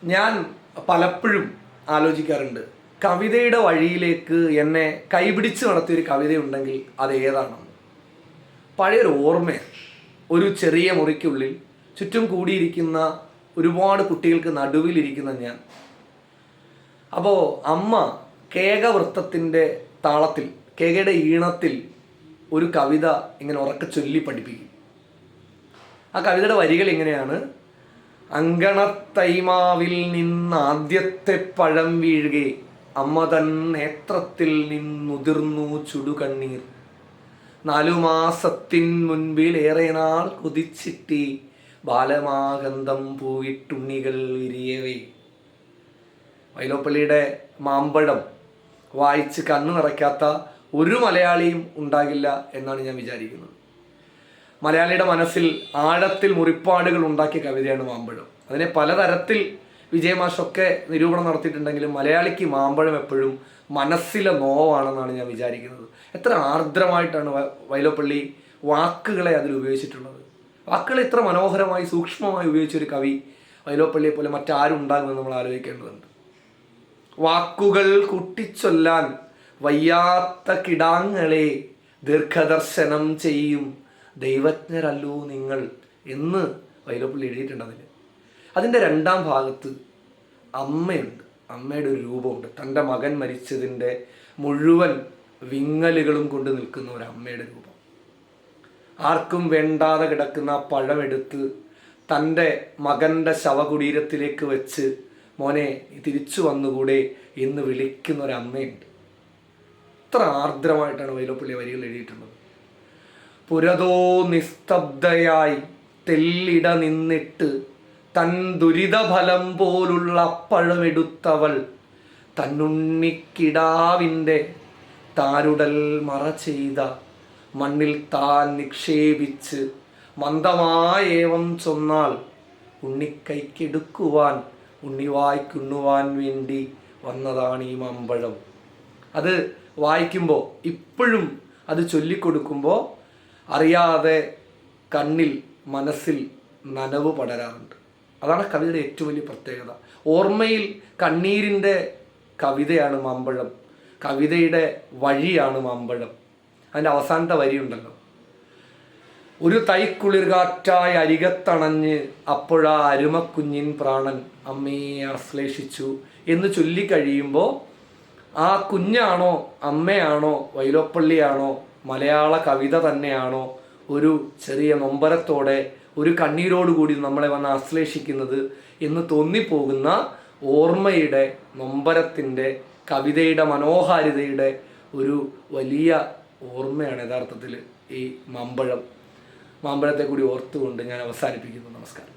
ഞാൻ പലപ്പോഴും ആലോചിക്കാറുണ്ട്, കവിതയുടെ വഴിയിലേക്ക് എന്നെ കൈപിടിച്ച് നടത്തിയൊരു കവിതയുണ്ടെങ്കിൽ അത് ഏതാണെന്ന്. പഴയൊരു ഓർമ്മയാണ്. ഒരു ചെറിയ മുറിക്കുള്ളിൽ ചുറ്റും കൂടിയിരിക്കുന്ന ഒരുപാട് കുട്ടികൾക്ക് നടുവിലിരിക്കുന്ന ഞാൻ. അപ്പോൾ അമ്മ കേകവൃത്തത്തിൻ്റെ താളത്തിൽ, കേകയുടെ ഈണത്തിൽ ഒരു കവിത ഇങ്ങനെ ഉറക്കെ ചൊല്ലി പഠിപ്പിക്കും. ആ കവിതയുടെ വരികൾ ഇങ്ങനെയാണ്: അങ്കണത്തൈമാവിൽ നിന്ന് ആദ്യത്തെ പഴം വീഴുകെ അമ്മ തൻ നേത്രത്തിൽ നിന്നുതിർന്നു ചുടുകണ്ണീർ. 4 മാസത്തിൻ മുൻപിൽ ഏറെ നാൾ കൊതിച്ചിട്ടി ബാലമാഗന്ധം പൂയിട്ടുണ്ണികൾ വിരിയവേ. വൈലോപ്പള്ളിയുടെ മാമ്പഴം വായിച്ച് കണ്ണു നിറയ്ക്കാത്ത ഒരു മലയാളിയും ഉണ്ടാകില്ല എന്നാണ് ഞാൻ വിചാരിക്കുന്നത്. മലയാളിയുടെ മനസ്സിൽ ആഴത്തിൽ മുറിപ്പാടുകൾ ഉണ്ടാക്കിയ കവിതയാണ് മാമ്പഴം. അതിനെ പലതരത്തിൽ വിജയമാഷൊക്കെ നിരൂപണം നടത്തിയിട്ടുണ്ടെങ്കിലും മലയാളിക്ക് മാമ്പഴം എപ്പോഴും മനസ്സിലെ നോവാണെന്നാണ് ഞാൻ വിചാരിക്കുന്നത്. എത്ര ആർദ്രമായിട്ടാണ് വൈലോപ്പള്ളി വാക്കുകളെ അതിൽ ഉപയോഗിച്ചിട്ടുള്ളത്. വാക്കുകൾ ഇത്ര മനോഹരമായി സൂക്ഷ്മമായി ഉപയോഗിച്ചൊരു കവി വൈലോപ്പള്ളിയെ പോലെ മറ്റാരും ഉണ്ടാകുമെന്ന് നമ്മൾ ആലോചിക്കേണ്ടതുണ്ട്. വാക്കുകൾ കൂട്ടിച്ചൊല്ലാൻ വയ്യാത്ത കിടാങ്ങളെ ദീർഘദർശനം ചെയ്യും ദൈവജ്ഞരല്ലോ നിങ്ങൾ എന്ന് വൈലോപ്പള്ളി എഴുതിയിട്ടുണ്ട്. അതിൻ്റെ 2ാം ഭാഗത്ത് അമ്മയുണ്ട്, അമ്മയുടെ ഒരു രൂപമുണ്ട്. തൻ്റെ മകൻ മരിച്ചതിൻ്റെ മുഴുവൻ വിങ്ങലുകളും കൊണ്ട് നിൽക്കുന്ന ഒരു അമ്മയുടെ രൂപം. ആർക്കും വേണ്ടാതെ കിടക്കുന്ന പഴമെടുത്ത് തൻ്റെ മകൻ്റെ ശവകുടീരത്തിലേക്ക് വെച്ച് മോനെ തിരിച്ചു വന്നുകൂടെ എന്ന് വിളിക്കുന്ന ഒരമ്മയുണ്ട്. എത്ര ആർദ്രമായിട്ടാണ് വൈലോപ്പള്ളി വരികൾ എഴുതിയിട്ടുള്ളത്. പുരതോ നിസ്തബ്ധയായി തെല്ലിട നിന്നിട്ട് തൻ ദുരിതഫലം പോലുള്ള പഴമെടുത്തവൾ തന്നുണ്ണിക്കിടാവിൻ്റെ താരുടൽ മറ ചെയ്ത മണ്ണിൽ താൻ നിക്ഷേപിച്ച് മന്ദമായേവം ചൊന്നാൽ ഉണ്ണിക്കൈക്കെടുക്കുവാൻ ഉണ്ണിവായ്ക്കുണ്ണുവാൻ വേണ്ടി വന്നതാണ് ഈ മാമ്പഴം. അത് വായിക്കുമ്പോൾ, ഇപ്പോഴും അത് ചൊല്ലിക്കൊടുക്കുമ്പോൾ അറിയാതെ കണ്ണിൽ മനസ്സിൽ നനവ് പടരാറുണ്ട്. അതാണ് കവിതയുടെ ഏറ്റവും വലിയ പ്രത്യേകത. ഓർമ്മയിൽ കണ്ണീരിൻ്റെ കവിതയാണ് മാമ്പഴം, കവിതയുടെ വഴിയാണ് മാമ്പഴം. അതിൻ്റെ അവസാനത്തെ വരിയുണ്ടല്ലോ: ഒരു തൈക്കുളിർ കാറ്റായി അരികത്തണഞ്ഞ് അപ്പോഴാ അരുമക്കുഞ്ഞിൻ പ്രാണൻ അമ്മയെ ആശ്ലേഷിച്ചു എന്ന് ചൊല്ലിക്കഴിയുമ്പോൾ ആ കുഞ്ഞാണോ അമ്മയാണോ വൈലോപ്പള്ളിയാണോ മലയാള കവിത തന്നെയാണോ ഒരു ചെറിയ നൊമ്പരത്തോടെ ഒരു കണ്ണീരോടുകൂടി നമ്മളെ വന്ന് ആശ്ലേഷിക്കുന്നത് എന്ന് തോന്നിപ്പോകുന്ന ഓർമ്മയുടെ, നൊമ്പരത്തിൻ്റെ, കവിതയുടെ മനോഹാരിതയുടെ ഒരു വലിയ ഓർമ്മയാണ് യഥാർത്ഥത്തിൽ ഈ മാമ്പഴം. മാമ്പഴത്തെ കൂടി ഓർത്തുകൊണ്ട് ഞാൻ അവസാനിപ്പിക്കുന്നു. നമസ്കാരം.